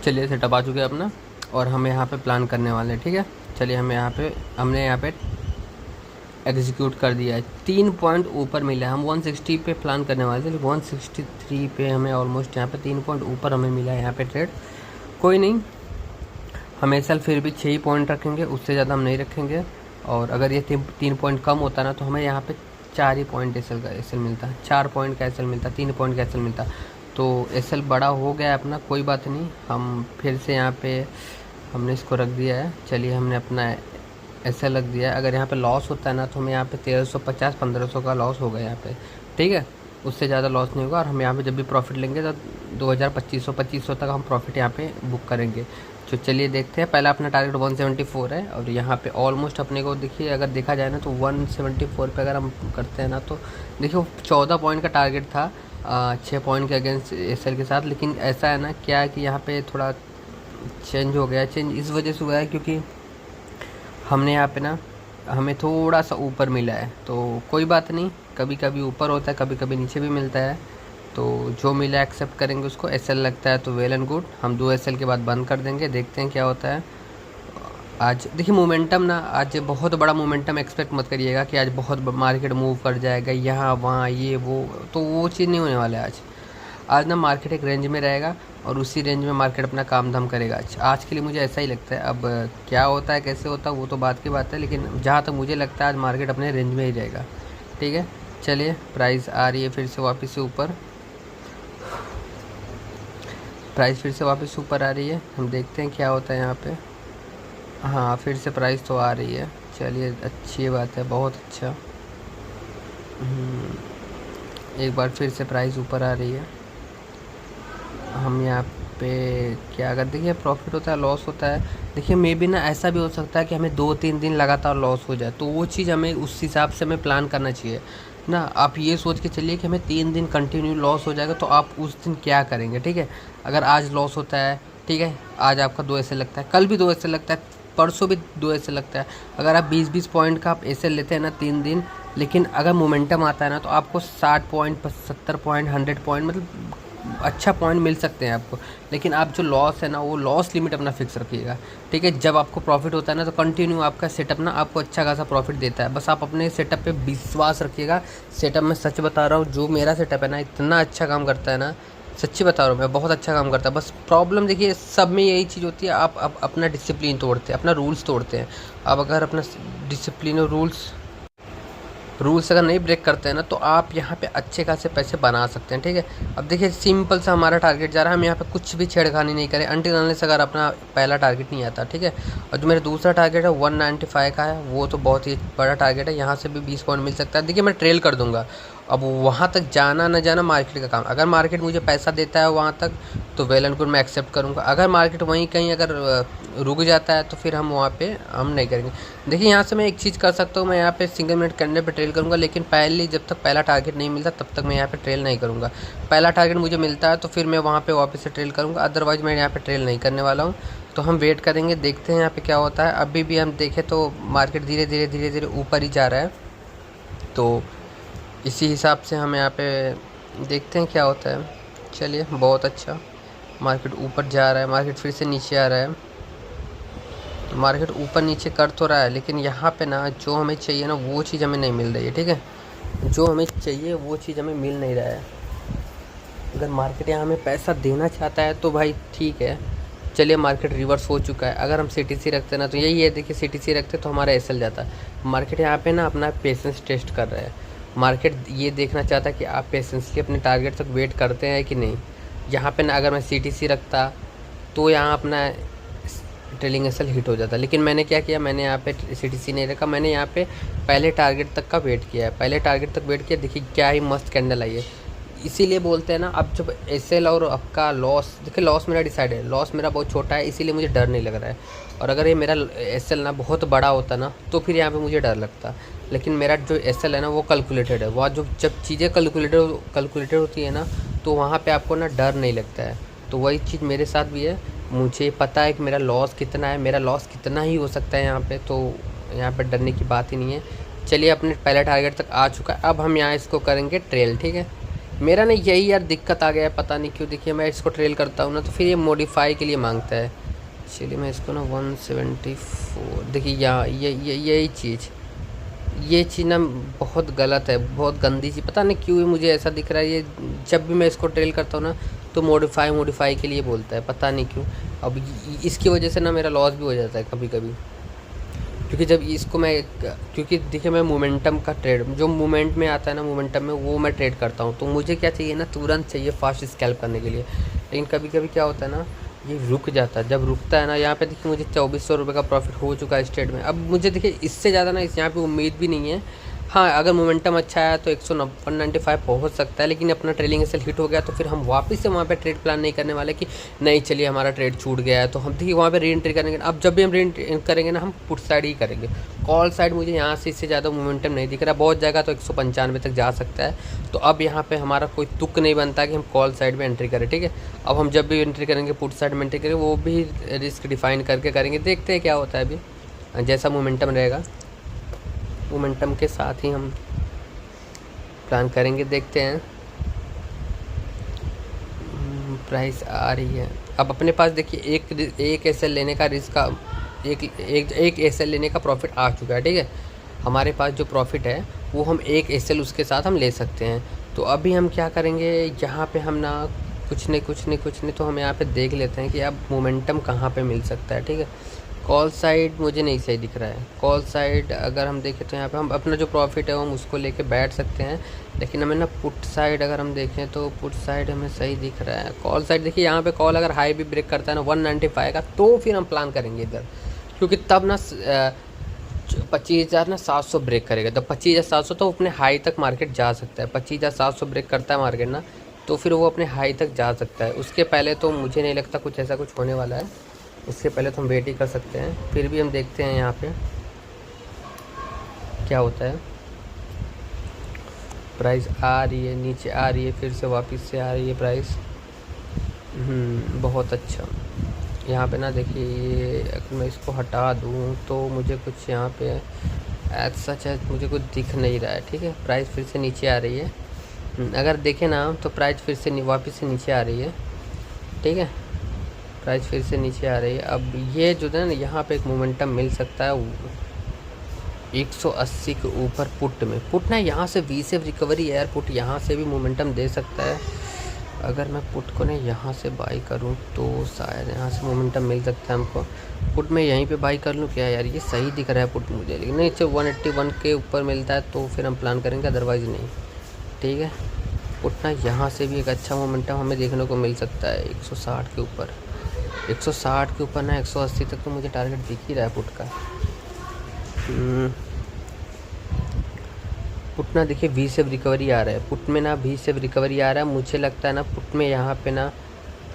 चलिए सेटअप आ चुके हैं अपना, और हम यहाँ पे प्लान करने वाले हैं। ठीक है, चलिए हमने यहाँ पे एग्जीक्यूट कर दिया है। 3 पॉइंट ऊपर मिला है। हम 160 पे प्लान करने वाले थे, लेकिन 163 पे हमें ऑलमोस्ट यहाँ पे 3 पॉइंट ऊपर हमें मिला है यहाँ पे ट्रेड। कोई नहीं, हम एस एल फिर भी 6 ही पॉइंट रखेंगे, उससे ज़्यादा हम नहीं रखेंगे। और अगर ये 3 पॉइंट कम होता ना तो हमें यहाँ पे 4 ही पॉइंट एस एल मिलता, 4 पॉइंट का एस एल मिलता, 3 पॉइंट का एस एल मिलता। तो एस एल बड़ा हो गया है अपना, कोई बात नहीं। हम फिर से यहाँ पे हमने इसको रख दिया है। चलिए, हमने अपना एस एल रख दिया है। अगर यहाँ पे लॉस होता है ना तो हमें यहाँ पे 1350-1500 का लॉस होगा यहाँ पे। ठीक है, उससे ज़्यादा लॉस नहीं होगा। और हम यहाँ पे जब भी प्रॉफिट लेंगे तो 2000-2500 तक हम प्रॉफिट यहाँ पे बुक करेंगे। तो चलिए देखते हैं। पहला अपना टारगेट 174 है, और यहाँ पे ऑलमोस्ट अपने को देखिए, अगर देखा जाए ना तो 174 पे अगर हम करते हैं ना तो देखिए 14 पॉइंट का टारगेट था 6 पॉइंट के अगेंस्ट एस एल के साथ। लेकिन ऐसा है ना क्या कि यहाँ पे थोड़ा चेंज हो गया। चेंज इस वजह से हुआ है क्योंकि हमने यहाँ पे ना हमें थोड़ा सा ऊपर मिला है। तो कोई बात नहीं, कभी कभी ऊपर होता है, कभी कभी नीचे भी मिलता है। तो जो मिला एक्सेप्ट करेंगे उसको। एस एल लगता है तो वेल एंड गुड, हम 2 एस एल के बाद बंद कर देंगे, देखते हैं क्या होता है। आज देखिए मोमेंटम ना, आज बहुत बड़ा मोमेंटम एक्सपेक्ट मत करिएगा कि आज बहुत मार्केट मूव कर जाएगा यहाँ वहाँ ये वो, तो वो चीज़ नहीं होने वाला है आज। आज ना मार्केट एक रेंज में रहेगा और उसी रेंज में मार्केट अपना काम धाम करेगा। आज के लिए मुझे ऐसा ही लगता है। अब क्या होता है कैसे होता है वो तो बात की बात है, लेकिन जहाँ तक मुझे लगता है आज मार्केट अपने रेंज में ही रहेगा। ठीक है, चलिए प्राइस आ रही है फिर से वापस से ऊपर, प्राइस फिर से वापस ऊपर आ रही है। हम देखते हैं क्या होता है यहाँ पे। हाँ, फिर से प्राइस तो आ रही है। चलिए अच्छी बात है, बहुत अच्छा। एक बार फिर से प्राइस ऊपर आ रही है। हम यहाँ पे क्या, अगर देखिए प्रॉफिट होता है लॉस होता है। देखिए मे बी ना ऐसा भी हो सकता है कि हमें 2-3 दिन लगातार लॉस हो जाए, तो वो चीज़ हमें उस हिसाब से हमें प्लान करना चाहिए ना। आप ये सोच के चलिए कि हमें 3 दिन कंटिन्यू लॉस हो जाएगा तो आप उस दिन क्या करेंगे। ठीक है, अगर आज लॉस होता है, ठीक है, आज आपका 2 ऐसे लगता है, कल भी 2 ऐसे लगता है, परसों भी 2 ऐसे लगता है। अगर आप 20-20 पॉइंट का आप ऐसे लेते हैं ना 3 दिन, लेकिन अगर मोमेंटम आता है ना तो आपको 60 पॉइंट 70 पॉइंट 100 पॉइंट मतलब अच्छा पॉइंट मिल सकते हैं आपको। लेकिन आप जो लॉस है ना वो लॉस लिमिट अपना फिक्स रखिएगा। ठीक है, जब आपको प्रॉफिट होता है ना तो कंटिन्यू आपका सेटअप ना आपको अच्छा खासा प्रॉफिट देता है। बस आप अपने सेटअप पे विश्वास रखिएगा। सेटअप में सच बता रहा हूँ, जो मेरा सेटअप है ना इतना अच्छा काम करता है ना, सच्ची बता रहा हूँ मैं, बहुत अच्छा काम करता है। बस प्रॉब्लम देखिए सब में यही चीज़ होती है, आप अपना डिसिप्लिन तोड़ते हैं, अपना रूल्स तोड़ते हैं। आप अगर अपना डिसिप्लिन और रूल्स अगर नहीं ब्रेक करते हैं ना तो आप यहाँ पे अच्छे खासे पैसे बना सकते हैं। ठीक है, अब देखिए सिंपल सा हमारा टारगेट जा रहा है, हम यहाँ पे कुछ भी छेड़खानी नहीं करें अनटिल अनलेस अगर अपना पहला टारगेट नहीं आता। ठीक है, और जो मेरा दूसरा टारगेट है 195 का है, वो तो बहुत ही बड़ा टारगेट है। यहाँ से भी 20 पॉइंट मिल सकता है। देखिए मैं ट्रेल कर दूंगा, अब वहाँ तक जाना न जाना मार्केट का काम। अगर मार्केट मुझे पैसा देता है वहाँ तक तो वेल एंड गुड, मैं एक्सेप्ट करूँगा। अगर मार्केट वहीं कहीं अगर रुक जाता है तो फिर हम वहाँ पे हम नहीं करेंगे। देखिए यहाँ से मैं एक चीज़ कर सकता हूँ, मैं यहाँ पे सिंगल मिनट कैंडल पे ट्रेल करूँगा, लेकिन पहले जब तक पहला टारगेट नहीं मिलता तब तक मैं यहाँ पे ट्रेल नहीं करूँगा। पहला टारगेट मुझे मिलता है तो फिर मैं वहाँ पे वापस से ट्रेल करूँगा, अदरवाइज़ मैं यहाँ पे ट्रेल नहीं करने वाला हूँ। तो हम वेट करेंगे, देखते हैं यहाँ पे क्या होता है। अभी भी हम देखें तो मार्केट धीरे धीरे ऊपर ही जा रहा है, तो इसी हिसाब से हम यहाँ पे देखते हैं क्या होता है। चलिए बहुत अच्छा, मार्केट ऊपर जा रहा है, मार्केट फिर से नीचे आ रहा है। तो मार्केट ऊपर नीचे कर तो रहा है, लेकिन यहाँ पे ना जो हमें चाहिए ना वो चीज़ हमें नहीं मिल रही है। ठीक है, जो हमें चाहिए वो चीज़ हमें मिल नहीं रहा है। अगर मार्केट यहाँ हमें पैसा देना चाहता है तो भाई ठीक है। चलिए मार्केट रिवर्स हो चुका है। अगर हम सीटीसी रखते ना तो यही है, देखिए सीटीसी रखते तो हमारा एसएल जाता। मार्केट यहाँ पे ना अपना पेशेंस टेस्ट कर रहा है। मार्केट ये देखना चाहता है कि आप पेशेंसली अपने टारगेट तक वेट करते हैं कि नहीं। यहाँ पे ना अगर मैं सीटीसी रखता तो यहाँ अपना ट्रेलिंग एसएल हिट हो जाता, लेकिन मैंने क्या किया, मैंने यहाँ पे सीटीसी नहीं रखा, मैंने यहाँ पे पहले टारगेट तक का वेट किया है। पहले टारगेट तक वेट किया, देखिए क्या ही मस्त कैंडल आई है। इसीलिए बोलते हैं ना, अब जब एसएल और आपका लॉस, देखिए लॉस मेरा डिसाइड है, लॉस मेरा बहुत छोटा है, इसीलिए मुझे डर नहीं लग रहा है। और अगर ये मेरा एसएल ना बहुत बड़ा होता ना तो फिर यहाँ पे मुझे डर लगता। लेकिन मेरा जो एसएल है ना वो कैलकुलेटेड है। वहाँ जो जब चीज़ें कैलकुलेटेड होती है ना तो वहाँ पे आपको ना डर नहीं लगता है। तो वही चीज़ मेरे साथ भी है। मुझे पता है कि मेरा लॉस कितना है, मेरा लॉस कितना ही हो सकता है यहाँ पे, तो यहाँ पे डरने की बात ही नहीं है। चलिए अपने पहले टारगेट तक आ चुका है, अब हम यहाँ इसको करेंगे ट्रेल। ठीक है, मेरा ना यही यार दिक्कत आ गया है, पता नहीं क्यों। देखिए मैं इसको ट्रेल करता हूँ ना तो फिर ये मॉडिफाई के लिए मांगता है। चलिए मैं इसको ना 174, देखिए यहाँ यही चीज़, ये चीज़ ना बहुत गलत है, बहुत गंदी चीज़, पता नहीं क्यों ही मुझे ऐसा दिख रहा है। ये जब भी मैं इसको ट्रेल करता हूँ ना तो मॉडिफाई के लिए बोलता है, पता नहीं क्यों। अब इसकी वजह से ना मेरा लॉस भी हो जाता है कभी कभी, क्योंकि जब इसको मैं, क्योंकि देखिए मैं मोमेंटम का ट्रेड, जो मोमेंट में आता है ना मोमेंटम में, वो मैं ट्रेड करता हूँ। तो मुझे क्या चाहिए ना, तुरंत चाहिए फास्ट स्कैल्प करने के लिए। लेकिन कभी कभी क्या होता है ना, ये रुक जाता है। जब रुकता है ना, यहाँ पे देखिए मुझे 2400 रुपये का प्रॉफिट हो चुका है इस ट्रेड में। अब मुझे देखिए इससे ज़्यादा ना इस यहाँ पे उम्मीद भी नहीं है। हाँ, अगर मोमेंटम अच्छा है तो 195 पहुँच सकता है, लेकिन अपना ट्रेलिंग एसएल हिट हो गया तो फिर हम वापस से वहाँ पे ट्रेड प्लान नहीं करने वाले कि नहीं चलिए हमारा ट्रेड छूट गया है तो हम देखिए वहाँ पे री एंट्री करेंगे। अब जब भी हम री एंट्री करेंगे ना, हम पुट साइड ही करेंगे। कॉल साइड मुझे यहाँ से इससे ज़्यादा मोमेंटम नहीं दिख रहा, बहुत जाएगा तो 195 तक जा सकता है। तो अब यहाँ पे हमारा कोई तुक नहीं बनता कि हम कॉल साइड में एंट्री करें, ठीक है। अब हम जब भी एंट्री करेंगे पुट साइड में एंट्री करेंगे, वो भी रिस्क डिफाइन करके करेंगे। देखते हैं क्या होता है अभी, जैसा मोमेंटम रहेगा मोमेंटम के साथ ही हम प्लान करेंगे, देखते हैं। प्राइस आ रही है। अब अपने पास देखिए एक एसएल लेने का रिस्क का एक एसएल लेने का प्रॉफिट आ चुका है, ठीक है। हमारे पास जो प्रॉफिट है वो हम एक एसएल उसके साथ हम ले सकते हैं। तो अभी हम क्या करेंगे, यहाँ पे हम ना कुछ नहीं तो हम यहाँ पे देख लेते हैं कि अब मोमेंटम कहाँ पे मिल सकता है, ठीक है। कॉल साइड मुझे नहीं सही दिख रहा है। कॉल साइड अगर हम देखें तो यहाँ पे हम अपना जो प्रॉफिट है हम उसको लेके बैठ सकते हैं, लेकिन हमें ना पुट साइड अगर हम देखें तो पुट साइड हमें सही दिख रहा है। कॉल साइड देखिए यहाँ पे कॉल अगर हाई भी ब्रेक करता है ना 195 का, तो फिर हम प्लान करेंगे इधर, क्योंकि तब ना 25,000 ना 700 ब्रेक करेगा। तो 25,700 तो अपने हाई तक मार्केट जा सकता है। 25,700 ब्रेक करता है मार्केट ना, तो फिर वो अपने हाई तक जा सकता है। उसके पहले तो मुझे नहीं लगता कुछ ऐसा कुछ होने वाला है, उसके पहले तो हम वेट ही कर सकते हैं। फिर भी हम देखते हैं यहाँ पे क्या होता है। प्राइस आ रही है, नीचे आ रही है, फिर से वापस से आ रही है प्राइस। बहुत अच्छा। यहाँ पे ना देखिए, ये अगर मैं इसको हटा दूँ तो मुझे कुछ यहाँ पे एज सच है मुझे कुछ दिख नहीं रहा है, ठीक है। प्राइस फिर से नीचे आ रही है। अगर देखें ना तो प्राइस फिर से वापस से नीचे आ रही है, ठीक है। प्राइस फिर से नीचे आ रही है। अब ये जो है ना, यहाँ पे एक मोमेंटम मिल सकता है 180 के ऊपर पुट ना यहाँ से वी से रिकवरी है यार। पुट यहाँ से भी मोमेंटम दे सकता है। अगर मैं पुट को ना यहाँ से बाई करूँ तो शायद यहाँ से मोमेंटम मिल सकता है हमको। पुट में यहीं पे बाई कर लूँ क्या यार, ये सही दिख रहा है पुट मुझे, लेकिन नहीं, चलो 181 के ऊपर मिलता है तो फिर हम प्लान करेंगे, अदरवाइज़ नहीं, ठीक है। पुट ना यहाँ से भी एक अच्छा मोमेंटम हमें देखने को मिल सकता है 160 के ऊपर। 160 के ऊपर ना 180 तक तो मुझे टारगेट दिख ही रहा है पुट का। पुट ना देखिए वी सेव रिकवरी आ रहा है, पुट में ना वी सेव रिकवरी आ रहा है। मुझे लगता है ना पुट में यहाँ पे ना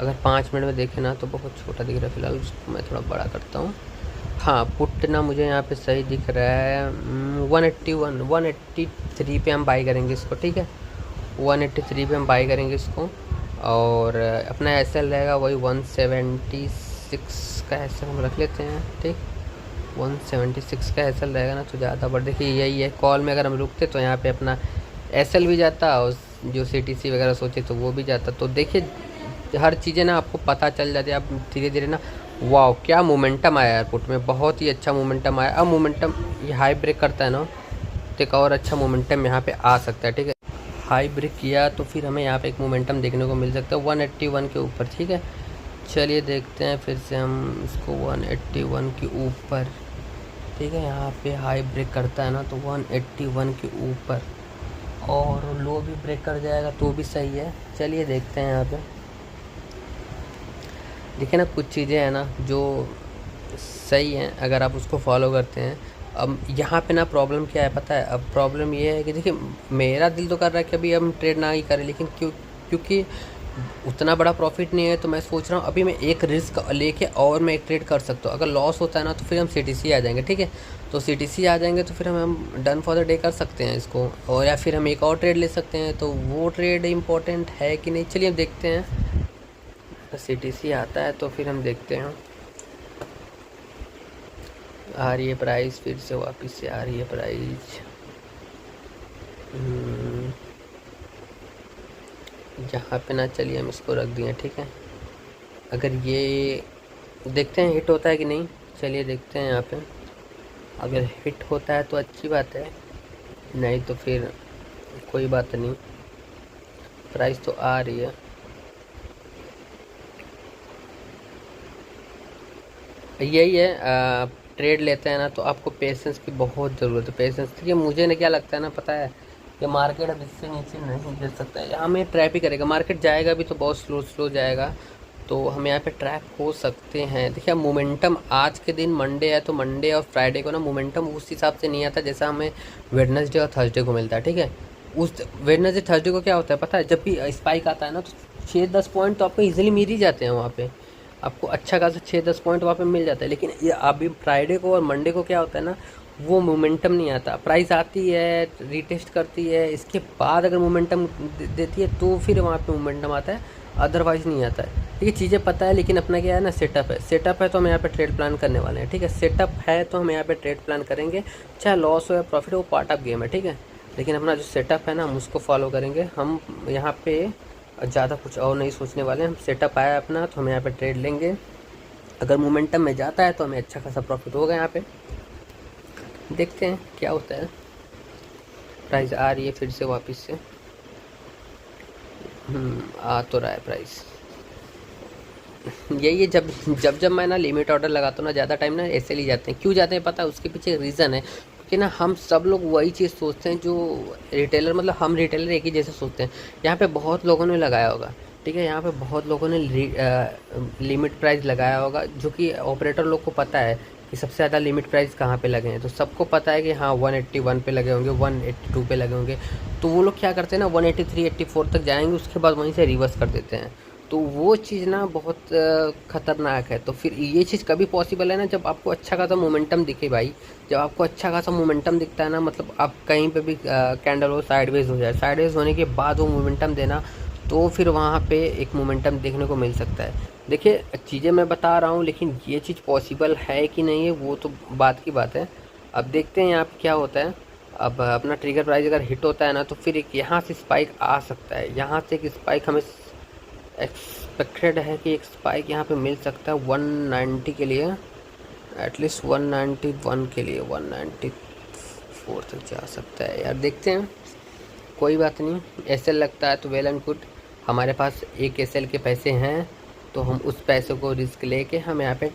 अगर 5 मिनट में देखें ना तो बहुत छोटा दिख रहा है, फिलहाल उसको मैं थोड़ा बड़ा करता हूँ। हाँ, पुट ना मुझे यहाँ पे सही दिख रहा है 183 पे हम बाई करेंगे इसको, ठीक है। 183 पे हम बाई करेंगे इसको, और अपना एसएल रहेगा वही 176 का एसएल हम रख लेते हैं, ठीक। 176 का एसएल रहेगा ना तो ज़्यादा, बट देखिए यही है, कॉल में अगर हम रुकते तो यहाँ पे अपना एसएल भी जाता और जो सीटीसी वगैरह सोचे तो वो भी जाता। तो देखिए हर चीज़ें ना आपको पता चल जाती है। आप धीरे धीरे ना, वाह क्या मोमेंटम आया एयरपोर्ट में, बहुत ही अच्छा मोमेंटम आया। अब मोमेंटम ये हाई ब्रेक करता है ना तो एक और अच्छा मोमेंटम यहाँ पे आ सकता है, ठीक है। हाई ब्रेक किया तो फिर हमें यहाँ पे एक मोमेंटम देखने को मिल सकता है 181 के ऊपर, ठीक है। चलिए देखते हैं फिर से हम इसको 181 के ऊपर, ठीक है। यहाँ पे हाई ब्रेक करता है ना तो 181 के ऊपर, और लो भी ब्रेक कर जाएगा तो भी सही है। चलिए देखते हैं यहाँ पे। देखिए ना कुछ चीज़ें हैं ना जो सही हैं अगर आप उसको फॉलो करते हैं। अब यहाँ पे ना प्रॉब्लम क्या है पता है, अब प्रॉब्लम ये है कि देखिए मेरा दिल तो कर रहा है कि अभी हम ट्रेड ना ही करें, लेकिन क्योंकि उतना बड़ा प्रॉफिट नहीं है तो मैं सोच रहा हूँ अभी मैं एक रिस्क लेके और मैं एक ट्रेड कर सकता हूँ। अगर लॉस होता है ना तो फिर हम सीटीसी आ जाएंगे, ठीक है। तो सीटीसी आ जाएंगे तो फिर हम डन फॉर द डे कर सकते हैं इसको, और या फिर हम एक और ट्रेड ले सकते हैं। तो वो ट्रेड इम्पोर्टेंट है कि नहीं, चलिए हम देखते हैं। सीटीसी आता है तो फिर हम देखते हैं। आ रही है प्राइस, फिर से वापस से आ रही है प्राइस। यहाँ पे ना, चलिए हम इसको रख दिए, ठीक है। अगर ये देखते हैं हिट होता है कि नहीं, चलिए देखते हैं यहाँ पे। अगर हिट होता है तो अच्छी बात है, नहीं तो फिर कोई बात नहीं। प्राइस तो आ रही है, यही है। ट्रेड लेते हैं ना तो आपको पेशेंस की बहुत ज़रूरत है। पेशेंस, देखिए मुझे ना क्या लगता है ना, पता है कि मार्केट अब इससे नीचे नहीं गिर सकता है, हमें ट्रैप ही करेगा। मार्केट जाएगा भी तो बहुत स्लो स्लो जाएगा, तो हम यहाँ पे ट्रैप हो सकते हैं। देखिए मोमेंटम आज के दिन मंडे है, तो मंडे और फ्राइडे को ना मोमेंटम उस हिसाब से नहीं आता जैसा हमें वेडनेसडे और थर्सडे को मिलता है, ठीक है। उस वेडनेसडे थर्सडे को क्या होता है पता है, जब भी स्पाइक आता है ना तो 6-10 पॉइंट तो आपको ईजिली मिल ही जाते हैं वहाँ पे, आपको अच्छा खासा 6-10 पॉइंट वहाँ पे मिल जाता है। लेकिन ये अभी फ्राइडे को और मंडे को क्या होता है ना, वो मोमेंटम नहीं आता। प्राइस आती है, रीटेस्ट करती है, इसके बाद अगर मोमेंटम देती है तो फिर वहाँ पे मोमेंटम आता है, अदरवाइज़ नहीं आता है। ठीक है, चीज़ें पता है, लेकिन अपना क्या है ना, सेटअप है। सेटअप है तो हम यहाँ पे ट्रेड प्लान करने वाले हैं, ठीक है। सेटअप है तो हम यहाँ पे ट्रेड प्लान करेंगे, चाहे लॉस हो या प्रॉफिट हो, वो पार्ट ऑफ गेम है, ठीक है। लेकिन अपना जो सेटअप है ना, हम उसको फॉलो करेंगे। हम यहाँ पे ज़्यादा कुछ और नहीं सोचने वाले हैं। हम सेटअप आया अपना तो हम यहाँ पे ट्रेड लेंगे। अगर मोमेंटम में जाता है तो हमें अच्छा खासा प्रॉफिट होगा। यहाँ पे देखते हैं क्या होता है। प्राइस आ रही है फिर से वापस से, आ तो रहा है प्राइस। यही है, जब जब जब मैं ना लिमिट ऑर्डर लगाता हूँ ना, ज़्यादा टाइम ना ऐसे ले जाते हैं। क्यों जाते हैं पता है, उसके पीछे रीज़न है। क्योंकि ना हम सब लोग वही चीज़ सोचते हैं जो रिटेलर, मतलब हम रिटेलर एक ही जैसे सोचते हैं। यहाँ पे बहुत लोगों ने लगाया होगा, ठीक है। यहाँ पे बहुत लोगों ने लिमिट प्राइस लगाया होगा, जो कि ऑपरेटर लोग को पता है कि सबसे ज़्यादा लिमिट प्राइस कहाँ पे लगे हैं। तो सबको पता है कि हाँ 181 पे लगे होंगे, 182 पे लगे होंगे। तो वो लोग क्या करते हैं ना, 183 84 तक जाएंगे, उसके बाद वहीं से रिवर्स कर देते हैं। तो वो चीज़ ना बहुत ख़तरनाक है। तो फिर ये चीज़ कभी पॉसिबल है ना, जब आपको अच्छा खासा मोमेंटम दिखे भाई। जब आपको अच्छा खासा मोमेंटम दिखता है ना, मतलब आप कहीं पे भी कैंडल हो साइडवेज हो जाए, साइडवेज होने के बाद वो मोमेंटम देना, तो फिर वहाँ पे एक मोमेंटम देखने को मिल सकता है। देखिए चीज़ें मैं बता रहा हूँ, लेकिन ये चीज़ पॉसिबल है कि नहीं है वो तो बात की बात है। अब देखते हैं यहाँ पे क्या होता है। अब अपना ट्रिगर प्राइस अगर हिट होता है ना, तो फिर एक यहाँ से स्पाइक आ सकता है। यहाँ से एक स्पाइक हमें एक्सपेक्टेड है कि एक स्पाइक यहाँ पे मिल सकता है 190 के लिए, एटलीस्ट 191 के लिए, 194 तक जा सकता है यार। देखते हैं, कोई बात नहीं। एसएल लगता है तो वेल एंड गुड। हमारे पास एक एसएल के पैसे हैं, तो हम उस पैसे को रिस्क लेके हम यहाँ पे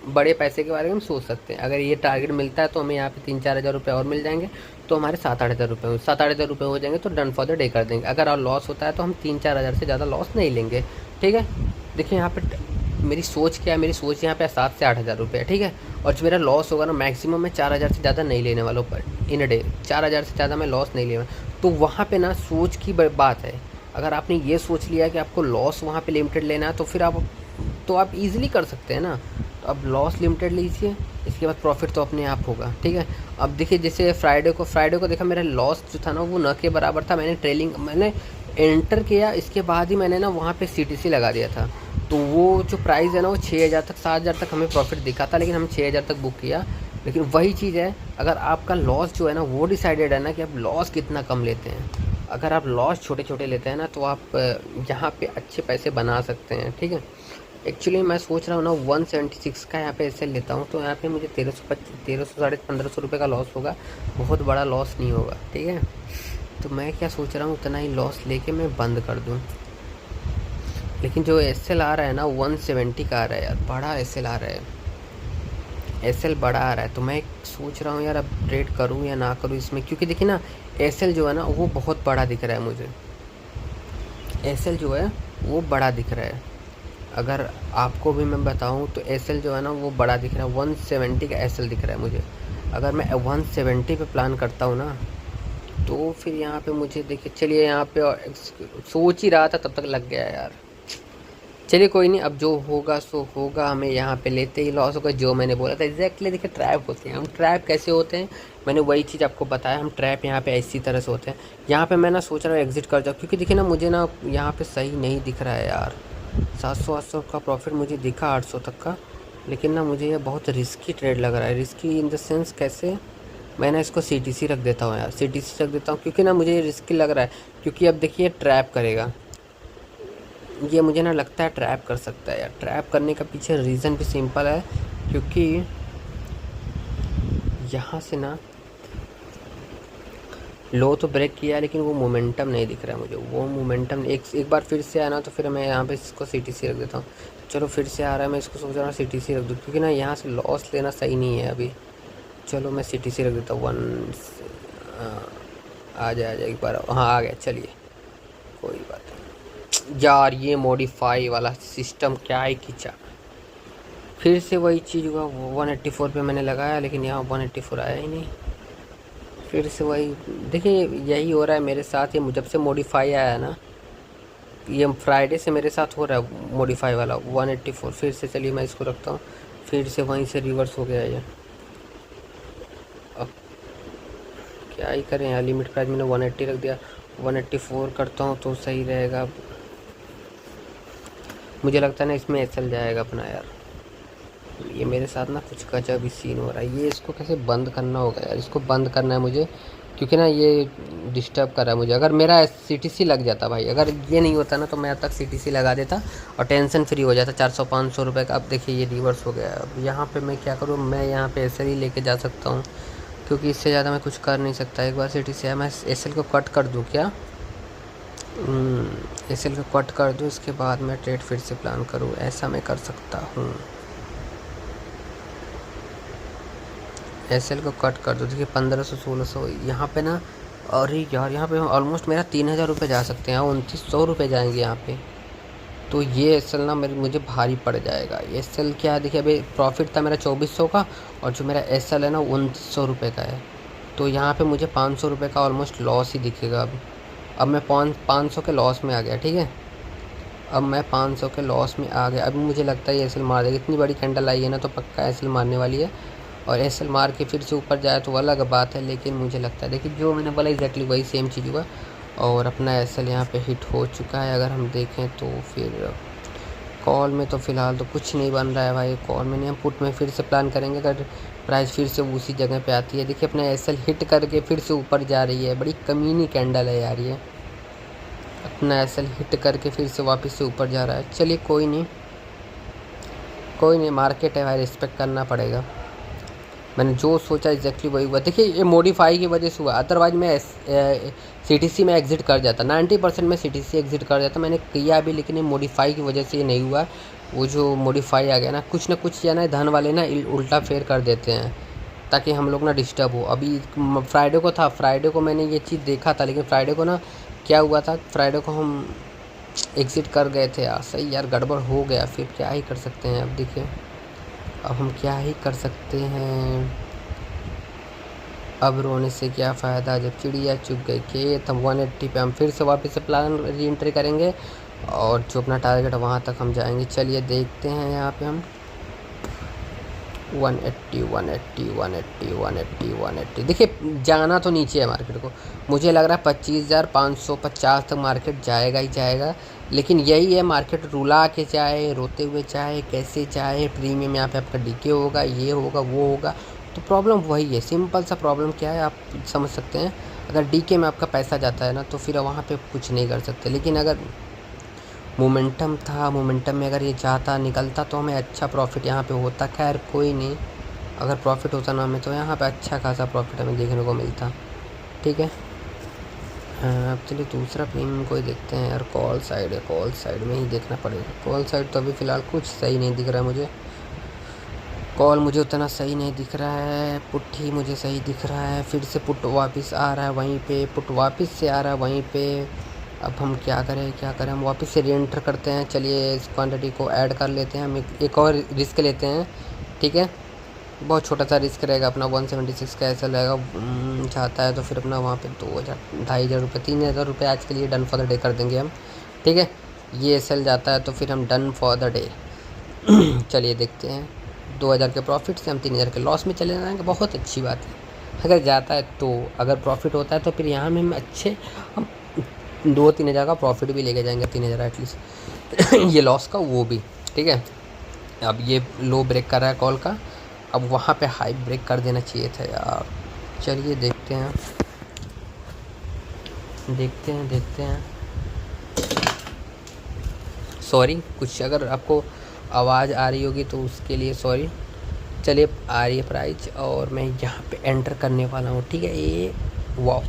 बड़े पैसे के बारे में हम सोच सकते हैं। अगर ये टारगेट मिलता है तो हमें यहाँ पे 3-4 हज़ार रुपये और मिल जाएंगे, तो हमारे 7-8 हज़ार रुपये 7-8 हज़ार रुपये हो जाएंगे, तो डन फॉर द डे कर देंगे। अगर और लॉस होता है तो हम 3-4 हज़ार से ज़्यादा लॉस नहीं लेंगे, ठीक है। देखिए यहाँ पे मेरी सोच क्या है, मेरी सोच यहाँ पे 7 से 8 हज़ार रुपये है, ठीक है। और जो मेरा लॉस होगा ना, मैक्सिमम मैं 4 हज़ार से ज़्यादा नहीं लेने वाला हूँ पर इन अ डे। 4 हज़ार से ज़्यादा मैं लॉस नहीं लेना। तो वहाँ पे ना सोच की बात है। अगर आपने ये सोच लिया कि आपको लॉस वहाँ पे लिमिटेड लेना है, तो फिर आप ईज़िली कर सकते हैं ना। तो अब लॉस लिमिटेड लीजिए, इसके बाद प्रॉफिट तो अपने आप होगा, ठीक है। अब देखिए जैसे फ्राइडे को देखा, मेरा लॉस जो था ना वो न के बराबर था। मैंने एंटर किया, इसके बाद ही मैंने ना वहाँ पे सीटीसी लगा दिया था। तो वो जो प्राइस है ना, वो 6,000 तक 7,000 तक हमें प्रॉफिट दिखा था, लेकिन हम 6,000 तक बुक किया। लेकिन वही चीज़ है, अगर आपका लॉस जो है ना वो डिसाइडेड है ना कि आप लॉस कितना कम लेते हैं। अगर आप लॉस छोटे छोटे लेते हैं ना, तो आप यहाँ पे अच्छे पैसे बना सकते हैं, ठीक है। एक्चुअली मैं सोच रहा हूँ ना 176 का यहाँ पे ऐसे लेता हूँ, तो यहाँ पे मुझे 1300 साढ़े 1500 रुपये का लॉस होगा। बहुत बड़ा लॉस नहीं होगा, ठीक है। तो मैं क्या सोच रहा हूँ, उतना ही लॉस लेके मैं बंद कर दूँ। लेकिन जो एसएल आ रहा है ना 170 का आ रहा है यार, बड़ा एसएल आ रहा है, एसएल बड़ा आ रहा है। तो मैं सोच रहा हूँ यार, अब ट्रेड करूँ या ना करूँ इसमें, क्योंकि देखिए ना एसएल जो है ना वो बहुत बड़ा दिख रहा है मुझे। एसएल जो है वो बड़ा दिख रहा है। अगर आपको भी मैं बताऊं तो एसएल जो है ना वो बड़ा दिख रहा है। 170 का एसएल दिख रहा है मुझे। अगर मैं 170 पे प्लान करता हूँ ना, तो फिर यहाँ पे मुझे देखिए, चलिए यहाँ पे सोच ही रहा था तब तक लग गया यार। चलिए कोई नहीं, अब जो होगा सो होगा। हमें यहाँ पे लेते ही लॉस होगा, जो मैंने बोला था एग्जैक्टली। देखिए ट्रैप होते हैं, हम ट्रैप कैसे होते हैं, मैंने वही चीज़ आपको बताया। हम ट्रैप यहाँ पे इसी तरह से होते हैं। यहाँ पे मैं ना सोच रहा हूँ एग्जिट कर जाऊँ, क्योंकि देखिए ना मुझे ना यहाँ पे सही नहीं दिख रहा है यार। 700-800 का प्रॉफिट मुझे दिखा, 800 तक का, लेकिन ना मुझे ये बहुत रिस्की ट्रेड लग रहा है। रिस्की इन द सेंस कैसे, मैं ना इसको सीटीसी रख देता हूँ यार, सीटीसी रख देता हूँ, क्योंकि ना मुझे रिस्की लग रहा है। क्योंकि अब देखिए ट्रैप करेगा, ये मुझे ना लगता है ट्रैप कर सकता है यार। ट्रैप करने का पीछे रीज़न भी सिंपल है, क्योंकि यहाँ से ना लो तो ब्रेक किया, लेकिन वो मोमेंटम नहीं दिख रहा है मुझे। वो मोमेंटम एक बार फिर से आया ना, तो फिर मैं यहाँ पे इसको CTC रख देता हूँ। चलो फिर से आ रहा है, मैं इसको सोच रहा हूँ CTC रख दूँ, क्योंकि ना यहाँ से लॉस लेना सही नहीं है अभी। चलो मैं CTC रख देता हूँ। आ जाए एक बार। हाँ आ गया, चलिए कोई बात नहीं यार। ये मॉडिफाई वाला सिस्टम क्या ही खींचा। फिर से वही चीज़ हुआ। 184 पे मैंने लगाया, लेकिन यहाँ 184 आया ही नहीं। फिर से वही, देखिए यही हो रहा है मेरे साथ। ये जब से मॉडिफाई आया ना, ये फ्राइडे से मेरे साथ हो रहा है मॉडिफाई वाला 184। फिर से चलिए मैं इसको रखता हूँ, फिर से वहीं से रिवर्स हो गया ये। अब क्या ही करें यार, लिमिट प्राइस मैंने 180 रख दिया। 184 करता हूँ तो सही रहेगा। मुझे लगता है ना इसमें SL जाएगा अपना यार। ये मेरे साथ ना कुछ गजब भी सीन हो रहा है। ये इसको कैसे बंद करना होगा यार, इसको बंद करना है मुझे, क्योंकि ना ये डिस्टर्ब कर रहा है मुझे। अगर मेरा CTC लग जाता भाई, अगर ये नहीं होता ना, तो मैं अब तक CTC लगा देता और टेंशन फ्री हो जाता 400-500 रुपये का। अब देखिए ये रिवर्स हो गया है। अब यहाँ पे मैं क्या करूँ, मैं यहाँ पे SL ही लेके जा सकता हूँ, क्योंकि इससे ज़्यादा मैं कुछ कर नहीं सकता। एक बार CTC है, मैं SL को कट कर दूँ क्या? SL को कट कर दूँ, इसके बाद मैं ट्रेड फिर से प्लान करूँ, ऐसा मैं कर सकता हूँ। SL को कट कर दो। देखिए 1500-1600 यहाँ पे ना। अरे यार यहाँ पे ऑलमोस्ट मेरा 3000 रुपये जा सकते हैं, 2900 रुपये जाएंगे यहाँ पे। तो ये SL ना मुझे भारी पड़ जाएगा। ये SL क्या है, देखिए अभी प्रॉफिट था मेरा 2400 का, और जो मेरा SL है ना 2900 रुपये का है। तो यहाँ पे मुझे 500 रुपये का ऑलमोस्ट लॉस ही दिखेगा। अब मैं 500 के लॉस में आ गया, ठीक है। अब मैं 500 के लॉस में आ गया। अब मुझे लगता है ये SL मार देगी। इतनी बड़ी कैंडल आई है ना, तो पक्का SL मारने वाली है। और SL मार के फिर से ऊपर जाए तो अलग बात है, लेकिन मुझे लगता है देखिए जो मैंने बोला एग्जैक्टली वही सेम चीज़ हुआ। और अपना SL यहाँ पे हिट हो चुका है। अगर हम देखें तो फिर कॉल में तो फ़िलहाल तो कुछ नहीं बन रहा है भाई। कॉल में नहीं, हम पुट में फिर से प्लान करेंगे अगर प्राइस फिर से उसी जगह पे आती है। देखिए अपना SL हिट करके फिर से ऊपर जा रही है। बड़ी कमीनी कैंडल है यार ये। अपना SL हिट करके फिर से वापस से ऊपर जा रहा है। चलिए कोई नहीं, कोई नहीं, मार्केट है भाई, रिस्पेक्ट करना पड़ेगा। मैंने जो सोचा एग्जैक्टली वही हुआ। देखिए ये मॉडिफाई की वजह से हुआ, अदरवाइज मैं CTC में एग्ज़िट कर जाता। 90% में CTC एग्ज़िट कर जाता। मैंने किया भी, लेकिन ये मॉडिफाई की वजह से ये नहीं हुआ। वो जो मॉडिफाई आ गया ना, कुछ ना कुछ या ना धन वाले ना उल्टा फेर कर देते हैं, ताकि हम लोग ना डिस्टर्ब हो। अभी फ्राइडे को था, फ्राइडे को मैंने ये चीज़ देखा था, लेकिन फ्राइडे को ना क्या हुआ था, फ्राइडे को हम एग्ज़िट कर गए थे यार। सही यार, गड़बड़ हो गया। फिर क्या ही कर सकते हैं। अब देखिए अब हम क्या ही कर सकते हैं। अब रोने से क्या फ़ायदा, जब चिड़िया चुग गई खेत। हम 180 पे हम फिर से वापस से प्लान री एंट्री करेंगे, और जो अपना टारगेट है वहाँ तक हम जाएंगे। चलिए देखते हैं यहाँ पे हम 180 180 180 180 180। देखिए जाना तो नीचे है मार्केट को। मुझे लग रहा है 25,550 तक मार्केट जाएगा ही जाएगा। लेकिन यही है, मार्केट रुला के जाए, रोते हुए जाए, कैसे जाए। प्रीमियम यहाँ पे आपका डीके होगा, ये होगा, वो होगा। तो प्रॉब्लम वही है, सिंपल सा प्रॉब्लम क्या है आप समझ सकते हैं। अगर डीके में आपका पैसा जाता है ना, तो फिर वहाँ पे कुछ नहीं कर सकते। लेकिन अगर मोमेंटम था, मोमेंटम में अगर ये जाता निकलता तो हमें अच्छा प्रॉफिट यहाँ पे होता। खैर कोई नहीं, अगर प्रॉफिट होता ना हमें, तो यहाँ पे अच्छा खासा प्रॉफिट हमें देखने को मिलता, ठीक है। अब चलिए दूसरा प्रीमियम कोई देखते हैं यार। कॉल साइड है, कॉल साइड में ही देखना पड़ेगा। कॉल साइड तो अभी फ़िलहाल कुछ सही नहीं दिख रहा है मुझे। कॉल मुझे उतना सही नहीं दिख रहा है। पुट ही मुझे सही दिख रहा है। फिर से पुट वापस आ रहा है वहीं पे, पुट वापस से आ रहा है वहीं पे। अब हम क्या करें, हम वापस से रीएंटर करते हैं। चलिए इस क्वांटिटी को ऐड कर लेते हैं। हम एक और रिस्क लेते हैं, ठीक है। बहुत छोटा सा रिस्क रहेगा अपना। 176 का ऐसा रहेगा। चाहता है तो फिर अपना वहाँ पे 2000 2500 रुपये 3000 रुपये आज के लिए डन फॉर द डे कर देंगे हम, ठीक है। ये सेल जाता है तो फिर हम डन फॉर द डे। चलिए देखते हैं। 2000 के प्रॉफिट से हम 3000 के लॉस में चले जाएंगे, बहुत अच्छी बात है। अगर जाता है तो, अगर प्रॉफिट होता है तो फिर यहाँ में हम अच्छे 2-3 हज़ार का प्रॉफिट भी लेके जाएंगे। 3000 एटलीस्ट ये लॉस का वो भी, ठीक है। अब ये लो ब्रेक कर रहा है कॉल का, अब वहाँ पे हाई ब्रेक कर देना चाहिए था यार। चलिए देखते हैं देखते हैं देखते हैं। सॉरी, कुछ अगर आपको आवाज़ आ रही होगी तो उसके लिए सॉरी। चलिए आ रही है प्राइस और मैं यहाँ पे एंटर करने वाला हूँ, ठीक है। ये वाह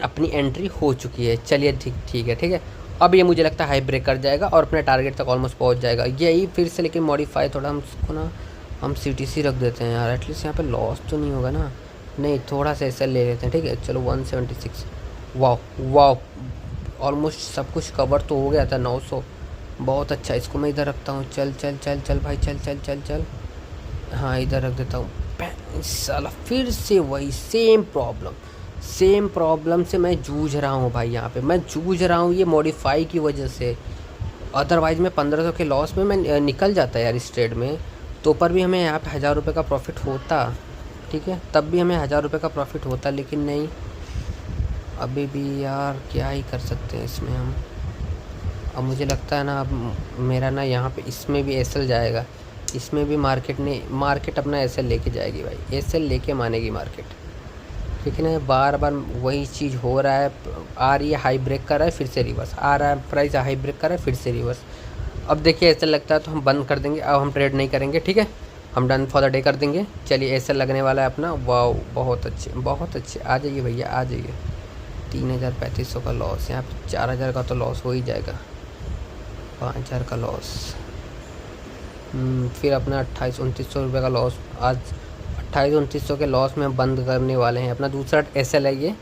अपनी एंट्री हो चुकी है। चलिए ठीक है। अब ये मुझे लगता है हाई ब्रेक कर जाएगा और अपने टारगेट तक ऑलमोस्ट पहुँच जाएगा। यही फिर से लेकिन मॉडिफाई थोड़ा हम उसको ना हम CTC रख देते हैं यार, एटलीस्ट यहाँ पे लॉस तो नहीं होगा ना। नहीं, थोड़ा सा SL ले लेते हैं, ठीक है। चलो 176। वाह ऑलमोस्ट सब कुछ कवर तो हो गया था। 900 बहुत अच्छा। इसको मैं इधर रखता हूँ। चल भाई, चल। हाँ, इधर रख देता हूँ। साला फिर से वही सेम प्रॉब्लम से मैं जूझ रहा हूँ भाई। यहाँ पे मैं जूझ रहा हूँ ये मॉडिफाई की वजह से। अदरवाइज़ मैं 1500 के लॉस में मैं निकल जाता यार इस ट्रेड में, तो पर भी हमें यहाँ पे 1000 रुपये का प्रॉफिट होता, ठीक है। तब भी हमें 1000 रुपये का प्रॉफिट होता, लेकिन नहीं। अभी भी यार क्या ही कर सकते हैं इसमें हम। अब मुझे लगता है ना, अब मेरा ना यहाँ पे इसमें भी SL जाएगा। इसमें भी मार्केट अपना SL लेके जाएगी भाई। SL लेके मानेगी मार्केट, ठीक है ना। बार बार वही चीज़ हो रहा है। आ रही है हाई ब्रेक कर रहा है, फिर से रिवर्स आ रहा है। प्राइस हाई ब्रेक कर रहा है, फिर से रिवर्स। अब देखिए SL लगता है तो हम बंद कर देंगे। अब हम ट्रेड नहीं करेंगे, ठीक है। हम डन फॉर द डे कर देंगे। चलिए SL लगने वाला है अपना। वाह बहुत अच्छे। आ जाइए भैया, आ जाइए। 3035 का लॉस। यहाँ पे 4000 का तो लॉस हो ही जाएगा। 5000 का लॉस। फिर अपना 2800-2900 रुपये का लॉस। आज 2800-2900 के लॉस में बंद करने वाले हैं। अपना दूसरा SL है ये।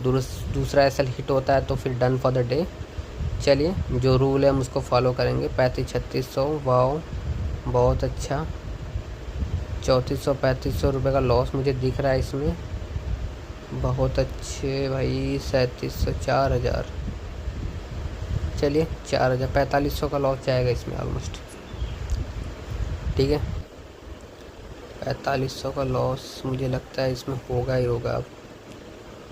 दूसरा SL हिट होता है तो फिर डन फॉर द डे। चलिए जो रूल है हम उसको फॉलो करेंगे। 3500-3600। वाह बहुत अच्छा। 3400-3500 रुपये का लॉस मुझे दिख रहा है इसमें। बहुत अच्छे भाई। 3700, 4000। चलिए 4000, 4500 का लॉस जाएगा इसमें ऑलमोस्ट, ठीक है। 4500 का लॉस मुझे लगता है इसमें होगा ही होगा। अब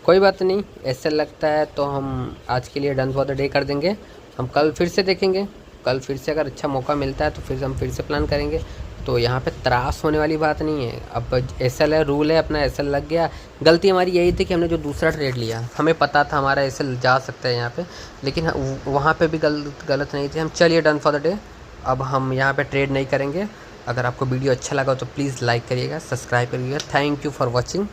कोई बात नहीं, SL लगता है तो हम आज के लिए डन फॉर द डे कर देंगे। हम कल फिर से देखेंगे। कल फिर से अगर अच्छा मौका मिलता है तो फिर हम फिर से प्लान करेंगे। तो यहाँ पे त्रास होने वाली बात नहीं है। अब SL है, रूल है, अपना SL लग गया। गलती हमारी यही थी कि हमने जो दूसरा ट्रेड लिया, हमें पता था हमारा SL जा सकता है यहाँ पे, लेकिन वहाँ पे भी गलत नहीं थे हम। चलिए डन फॉर द डे। अब हम यहाँ पे ट्रेड नहीं करेंगे। अगर आपको वीडियो अच्छा लगा तो प्लीज़ लाइक करिएगा, सब्सक्राइब करिएगा। Thank you for watching.